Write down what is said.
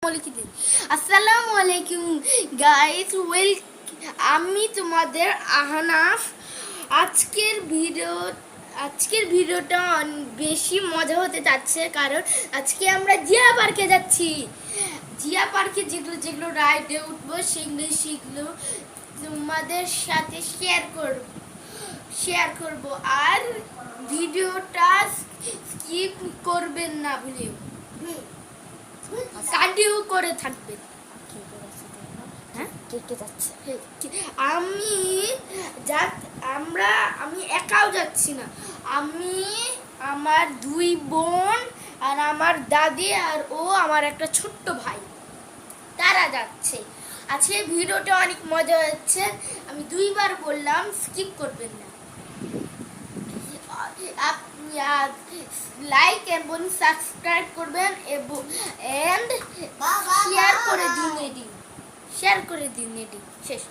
আসসালামু আলাইকুম গাইস, আমি তোমাদের আহনাফ। আজকের ভিডিওটা বেশি মজা হতে যাচ্ছে, কারণ আজকে আমরা জিয়া পার্কে যাচ্ছি। জিয়া পার্কে যেগুলো রাইডে উঠবো সেগুলো তোমাদের সাথে শেয়ার করব। আর ভিডিওটা স্কিপ করবেন না ভুলেও, কন্টিনিউ করে থাকবেন। আমি একাও যাচ্ছি না, আমি আমার দুই বোন আর আমার দাদি আর আমার একটা ছোট্ট ভাই, তারা যাচ্ছে। আজকে ভিডিওটা অনেক মজা হচ্ছে, আমি দুইবার বললাম স্কিপ করবেন না। আপনি লাইক এবং সাবস্ক্রাইব করবেন এবং শেয়ার করে দিন এটি শেষ।